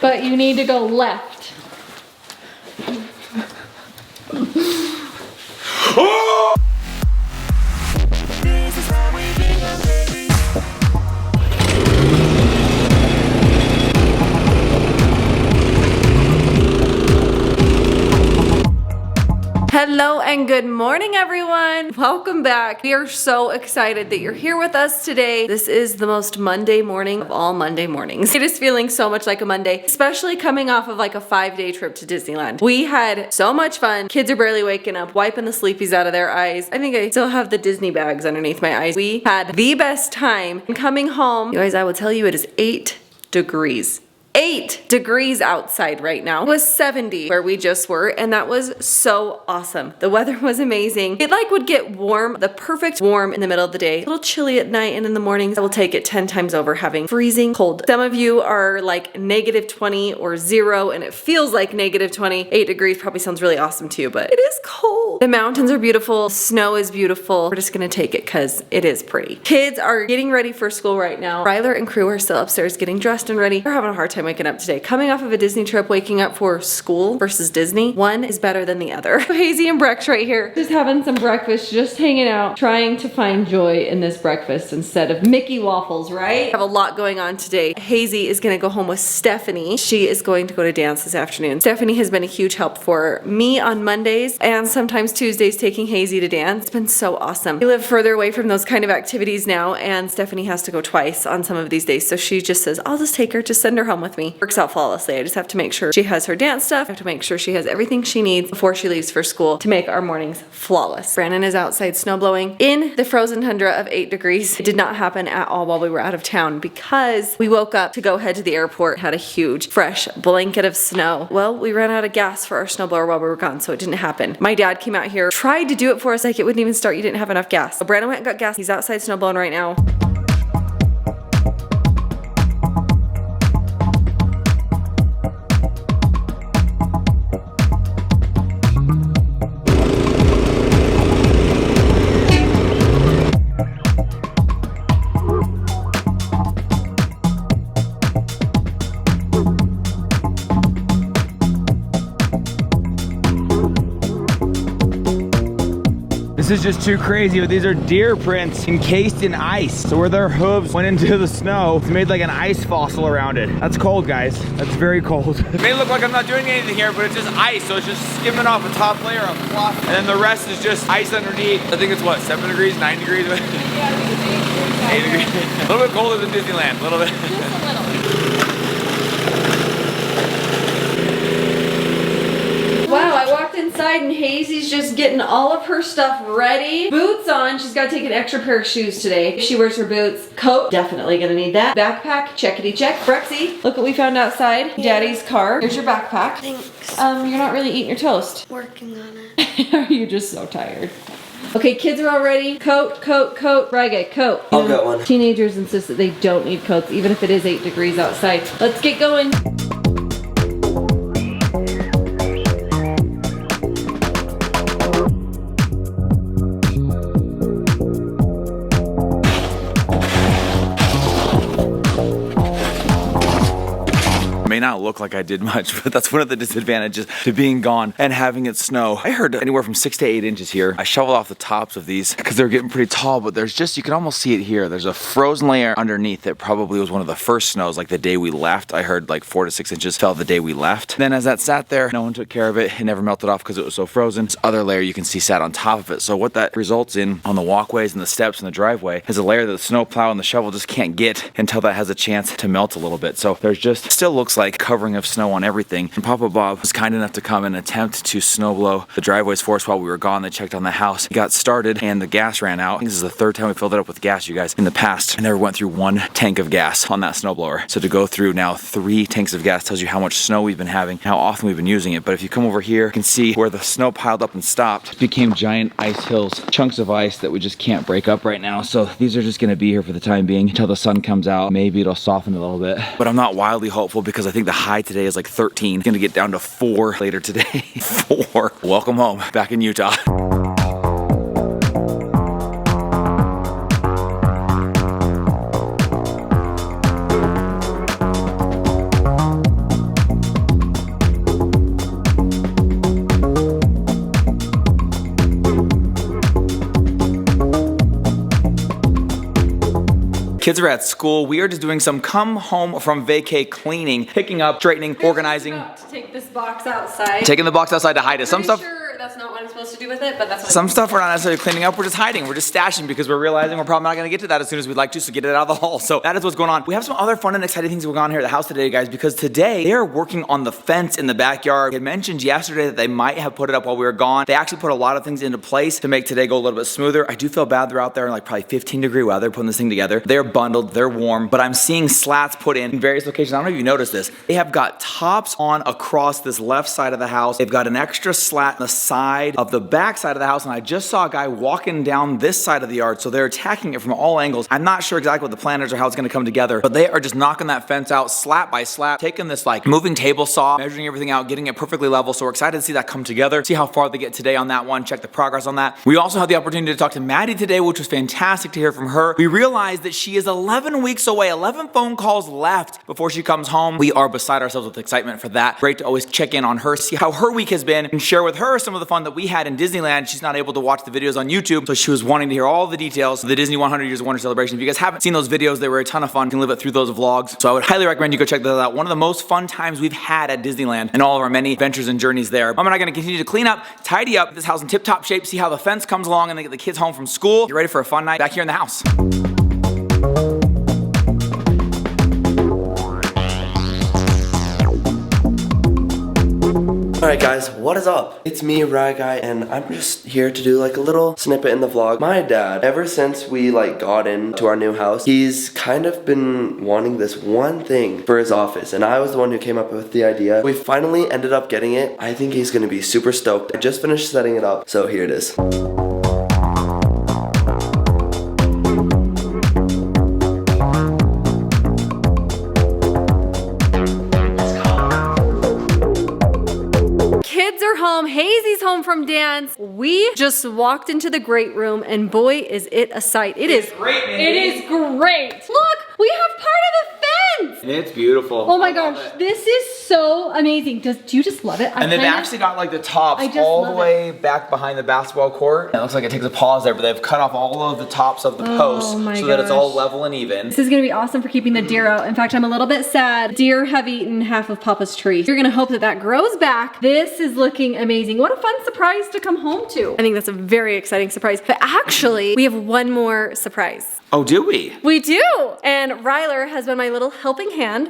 but you need to go left. Hello and good morning, everyone. Welcome back. We are so excited that you're here with us today. This is the most Monday morning of all Monday mornings. It is feeling so much like a Monday, especially coming off of like a 5-day trip to Disneyland. We had so much fun. Kids are barely waking up, wiping the sleepies out of their eyes. I think I still have the Disney bags underneath my eyes. We had the best time. And coming home, you guys, I will tell you, it is 8 degrees. 8 degrees outside right now. It was 70 where we just were, and that was so awesome. The weather was amazing. It like would get warm, the perfect warm in the middle of the day, a little chilly at night and in the mornings. I will take it 10 times over having freezing cold. Some of you are like -20 or 0 and it feels like -20. 8 degrees probably sounds really awesome to you, but it is cold. The mountains are beautiful. Snow is beautiful. We're just gonna take it because it is pretty. Kids are getting ready for school right now. Ryler and crew are still upstairs getting dressed and ready. We're having a hard time waking up today. Coming off of a Disney trip, waking up for school versus Disney, one is better than the other. Hazy and Brex right here, just having some breakfast, just hanging out, trying to find joy in this breakfast instead of Mickey waffles, right? I have a lot going on today. Hazy is gonna go home with Stephanie. She is going to go to dance this afternoon. Stephanie has been a huge help for me on Mondays and sometimes Tuesdays taking Hazy to dance. It's been so awesome. We live further away from those kind of activities now, and Stephanie has to go twice on some of these days, so she just says, I'll just take her, just send her home with me. Works out flawlessly. I just have to make sure she has her dance stuff. I have to make sure she has everything she needs before she leaves for school to make our mornings flawless. Brandon is outside snowblowing in the frozen tundra of 8 degrees. It did not happen at all while we were out of town because we woke up to go head to the airport, had a huge fresh blanket of snow. Well, we ran out of gas for our snowblower while we were gone, so it didn't happen. My dad came out here, tried to do it for us, like it wouldn't even start. You didn't have enough gas. So Brandon went and got gas. He's outside snowblowing right now. This is just too crazy, but these are deer prints encased in ice. So where their hooves went into the snow, it's made like an ice fossil around it. That's cold, guys. That's very cold. It may look like I'm not doing anything here, but it's just ice. So it's just skimming off a top layer of fluff. And then the rest is just ice underneath. I think it's what, 7 degrees, 9 degrees? Yeah, I think it's 8 degrees. A little bit colder than Disneyland, a little bit. Just a little. Wow, I walked inside and Hazy's just getting all of her stuff ready. Boots on. She's got to take an extra pair of shoes today. She wears her boots. Coat, definitely gonna need that. Backpack, checkity check. Brexy, look what we found outside. Daddy's car. Here's your backpack. Thanks. You're not really eating your toast. Working on it. You're just so tired. Okay, kids are all ready. Coat, coat, coat. Bragg, coat. I'll get one. Teenagers insist that they don't need coats, even if it is 8 degrees outside. Let's get going. May not look like I did much, but that's one of the disadvantages to being gone and having it snow. I heard anywhere from 6 to 8 inches here. I shoveled off the tops of these because they're getting pretty tall, but there's just, you can almost see it here. There's a frozen layer underneath that probably was one of the first snows, like the day we left. I heard like 4 to 6 inches fell the day we left. Then as that sat there, no one took care of it. It never melted off because it was so frozen. This other layer you can see sat on top of it. So what that results in on the walkways and the steps and the driveway is a layer that the snow plow and the shovel just can't get until that has a chance to melt a little bit. So there's just, still looks like covering of snow on everything. And Papa Bob was kind enough to come and attempt to snow blow the driveways for us while we were gone. They checked on the house. It got started and the gas ran out. I think this is the 3rd time we filled it up with gas, you guys. In the past, I never went through 1 tank of gas on that snowblower. So to go through now 3 tanks of gas tells you how much snow we've been having, how often we've been using it. But if you come over here, you can see where the snow piled up and stopped. It became giant ice hills, chunks of ice that we just can't break up right now. So these are just gonna be here for the time being until the sun comes out. Maybe it'll soften a little bit. But I'm not wildly hopeful because I think the high today is like 13. It's gonna get down to 4 later today. 4. Welcome home, back in Utah. Kids are at school. We are just doing some come home from vacay cleaning, picking up, straightening, organizing. I'm about to take this box outside. Taking the box outside to hide it. Some stuff. Sure that's not what I'm supposed to do with it, but that's what Some stuff we're not necessarily cleaning up, we're just hiding, we're just stashing because we're realizing we're probably not gonna get to that as soon as we'd like to, so get it out of the hall. So that is what's going on. We have some other fun and exciting things going on here at the house today, guys, because today they are working on the fence in the backyard. We had mentioned yesterday that they might have put it up while we were gone. They actually put a lot of things into place to make today go a little bit smoother. I do feel bad they're out there in like probably 15-degree weather putting this thing together. They're bundled, they're warm, but I'm seeing slats put in various locations. I don't know if you noticed this. They have got tops on across this left side of the house. They've got an extra slat on the side of the back side of the house, and I just saw a guy walking down this side of the yard, so they're attacking it from all angles. I'm not sure exactly what the plan is or how it's gonna come together, but they are just knocking that fence out slat by slat, taking this like moving table saw, measuring everything out, getting it perfectly level. So we're excited to see that come together, see how far they get today on that one, check the progress on that. We also had the opportunity to talk to Maddie today, which was fantastic to hear from her. We realized that she is 11 weeks away, 11 phone calls left before she comes home. We are beside ourselves with excitement for that. Great to always check in on her, see how her week has been, and share with her some of the fun that we had in Disneyland. She's not able to watch the videos on YouTube, so she was wanting to hear all the details of the Disney 100 Years of Wonder celebration. If you guys haven't seen those videos, they were a ton of fun. You can live it through those vlogs. So I would highly recommend you go check those out. One of the most fun times we've had at Disneyland and all of our many adventures and journeys there. Mom and I are gonna continue to clean up, tidy up this house in tip-top shape, see how the fence comes along, and then get the kids home from school. Get ready for a fun night back here in the house. Alright guys, what is up? It's me, Rye Guy, and I'm just here to do like a little snippet in the vlog. My dad, ever since we like got into our new house, he's kind of been wanting this one thing for his office, and I was the one who came up with the idea. We finally ended up getting it. I think he's gonna be super stoked. I just finished setting it up, so here it is. Home. Hazy's home from dance. We just walked into the great room, and boy, is it a sight. It is great, man. It is great. Look, we have part of the fence. It's beautiful. Oh my gosh, this is so amazing. Do you just love it? And they've actually got like the tops all the way back behind the basketball court. It looks like it takes a pause there, but they've cut off all of the tops of the posts so that it's all level and even. This is gonna be awesome for keeping the deer out. In fact, I'm a little bit sad. Deer have eaten half of Papa's tree. You're gonna hope that that grows back. This is looking amazing. What a fun surprise to come home to. I think that's a very exciting surprise. But actually, we have one more surprise. Oh, do we? We do! And Ryler has been my little helping hand.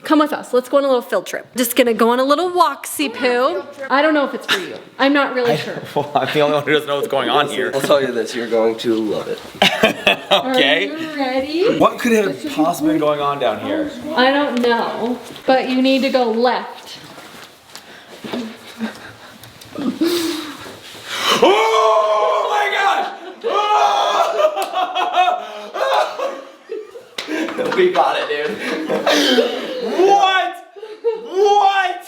Come with us. Let's go on a little field trip. Just gonna go on a little walksy poo. I don't know if it's for you. I'm not really sure. Well, I'm the only one who doesn't know what's going on here. I'll tell you this, you're going to love it. Okay. Are you ready? What could have possibly been going on down here? I don't know, but you need to go left. Oh my gosh! We got it, dude. What? What?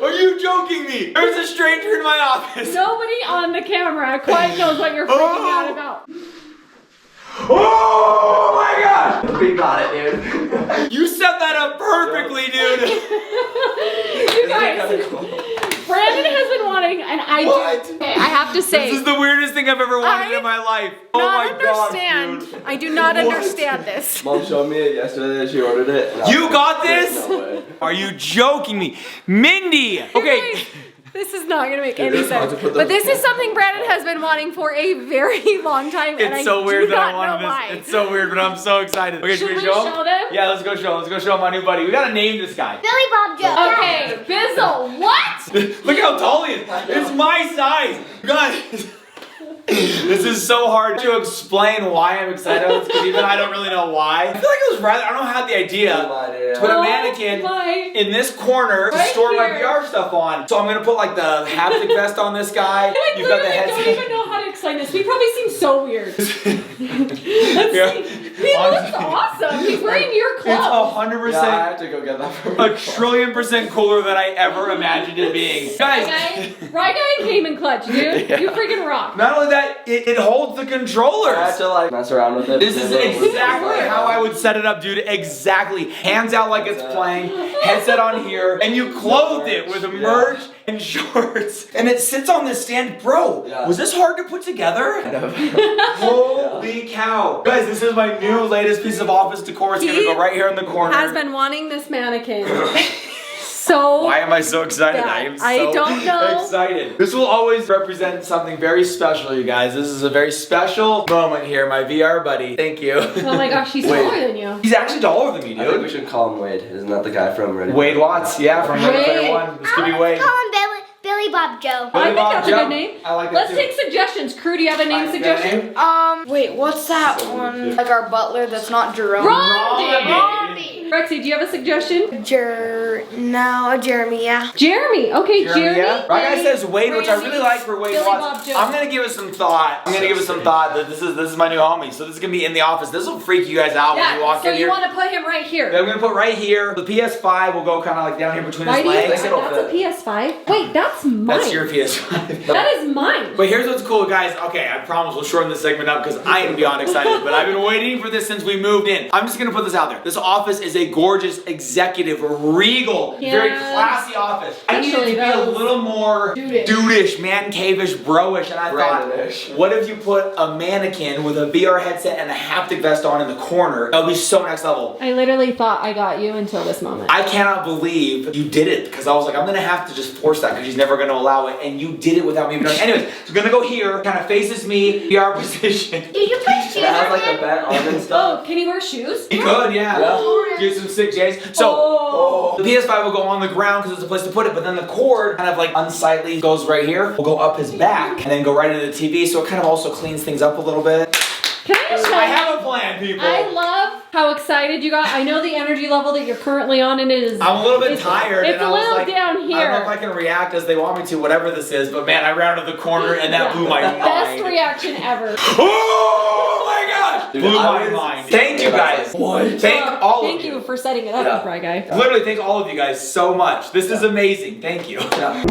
Are you joking me? There's a stranger in my office. Nobody on the camera quite knows what you're freaking out about. Oh my god! We got it, dude. You set that up perfectly, dude. You guys, Brandon has been wanting, and I have to say, this is the weirdest thing I've ever wanted in my life. Oh my god, dude. I do not understand this. Mom showed me it yesterday. She ordered it. You got this? No way. Are you joking me? Mindy! Okay. Guys, this is not gonna make any sense. But this is something Brandon has been wanting for a very long time, and It's so weird that I wanted this. Why. It's so weird, but I'm so excited. Okay, Should we show them? Yeah, let's go show them. Let's go show my new buddy. We gotta name this guy. Billy Bob Jones. Okay, Bizzle, what? Look how tall he is. It's my size. Guys. This is so hard to explain why I'm excited about this, because even I don't really know why. I feel like it was rather, I don't know how I had the idea to put a mannequin in this corner to store my VR stuff on. So I'm gonna put like the haptic vest on this guy. You've got the headset. I don't even know how to explain this. He probably seems so weird. Let's see. He looks awesome. He's wearing your clothes. It's 100%. Yeah, I have to go get that for a trillion% cooler than I ever imagined it being. Guys, Rye Guy came in clutch, dude. Yeah. You freaking rock. not only that, it holds the controllers. I have to like mess around with it. This is exactly how I would set it up, dude. Exactly. Hands out like it's playing, headset on here, and you clothed it with a merch and shorts. And it sits on this stand. Bro, was this hard to put together? Kind of. Holy cow. Guys, this is my new latest piece of office decor. It's gonna go right here in the corner. Has been wanting this mannequin. So why am I so excited? bad. I am so I don't know. excited. This will always represent something very special, you guys. This is a very special moment here, my VR buddy. Thank you. Oh my gosh, he's taller than you. He's actually taller than me, I think we dude. should call him Wade. Isn't that the guy from Ready? Wade Watts, yeah, from Ready Wade. Player One. This could be Wade. Call him Billy Bob Joe. Billy I think Bob that's a Joe. good name. I like that Let's too. take suggestions. Crew, do you have a name You got a suggestion? name? Wait, what's that one? Like our butler that's not Jerome. Rondi. Rexy, do you have a suggestion? Jeremy, yeah. Jeremy. Okay, Jeremy. Yeah. Right guy Wade, says Wade, which I really like for Wade Billy Watts. Bob Joe. I'm gonna give it some thought. That this is my new homie. So this is gonna be in the office. This will freak you guys out when you Yeah, walk so in you here. want to put him right here. I'm gonna put right here. The PS5 will go kind of like down here between Why his do you legs. think that's a PS5? Wait, that's mine. That's your PS5. That is mine. But here's what's cool, guys. Okay, I promise we'll shorten this segment up because I am beyond excited. But I've been waiting for this since we moved in. I'm just gonna put this out there. This office is a gorgeous, executive, regal, very Yeah. classy office. I need it to Especially be a those. little more dudish, man cavish, bro-ish. And I Brandon-ish. thought, what if you put a mannequin with a VR headset and a haptic vest on in the corner? That would be so next level. I literally thought I got you until this moment. I cannot believe you did it because I was like, I'm gonna have to just force that because she's never gonna allow it, and you did it without me even knowing. Anyways, so we're gonna go here, kind of faces me, VR position. Did you put shoes It has on like a him? bet on and Oh, stuff. can he wear shoes? He could, yeah. Yeah. Do some sick J's. So the PS5 will go on the ground because it's a place to put it, but then the cord kind of like unsightly goes right here. We'll go up his back and then go right into the TV, so it kind of also cleans things up a little bit. Can I just tell I you? have a plan, people. I love how excited you got. I know the energy level that you're currently on, and it is. I'm a little bit it's- tired. It's and a I was little like, down I don't know if I here. can react as they want me to, whatever this is, but man, I rounded the corner and that blew my mind. Best reaction ever. Oh my gosh! Dude, Blew I my was- mind. Thank you guys. What? Thank all Thank of you you. for setting it up, Yeah. Bry Guy. Literally, thank all of you guys so much. This is amazing. Thank you. Yeah.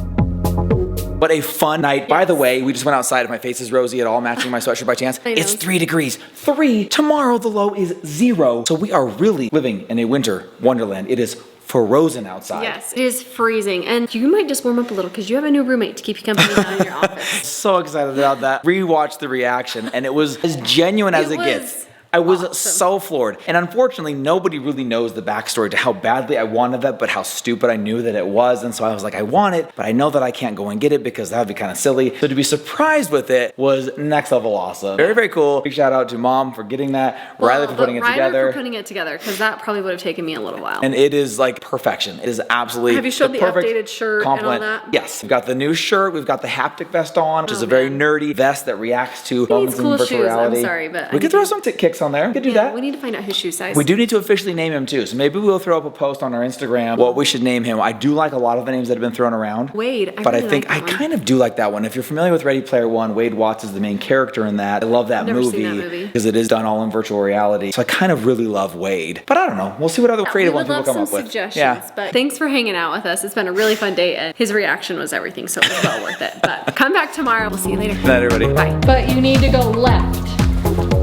What a fun night. By the way, we just went outside. If my face is rosy at all, matching my sweatshirt by chance. I know. It's 3 degrees. 3. Tomorrow the low is 0. So we are really living in a winter wonderland. It is frozen outside. Yes, it is freezing, and you might just warm up a little because you have a new roommate to keep you company down in your office. So excited about that. Rewatched the reaction and it was as genuine as It it was gets. I was awesome. so floored. And unfortunately, nobody really knows the backstory to how badly I wanted that, but how stupid I knew that it was. And so I was like, I want it, but I know that I can't go and get it because that would be kind of silly. So to be surprised with it was next level awesome. Very, very cool. Big shout out to Mom for getting that, Riley for putting it together. for putting it together, because that probably would have taken me a little while. And it is like perfection. It is absolutely Have you showed the perfect updated shirt and all compliment. that? Yes. We've got the new shirt. We've got the haptic vest on, which is Oh, a very man. nerdy vest that reacts to moments in cool virtual shoes. I'm reality. sorry, but I we could need throw to- some kicks on there. We could do Yeah, that. we need to find out his shoe size. We do need to officially name him too, so maybe we'll throw up a post on our Instagram what we should name him. I do like a lot of the names that have been thrown around. Wade. But really I think like I that one. kind of do like that one. If you're familiar with Ready Player One, Wade Watts is the main character in that. I love that Never seen movie that movie. because it is done all in virtual reality. So I kind of really love Wade. But I don't know. We'll see what other creative we ones would people love come some up with. suggestions, Yeah. but thanks for hanging out with us. It's been a really fun day, and his reaction was everything, so it was well worth it. But come back tomorrow. We'll see you later. Good night, everybody. Bye. But you need to go left.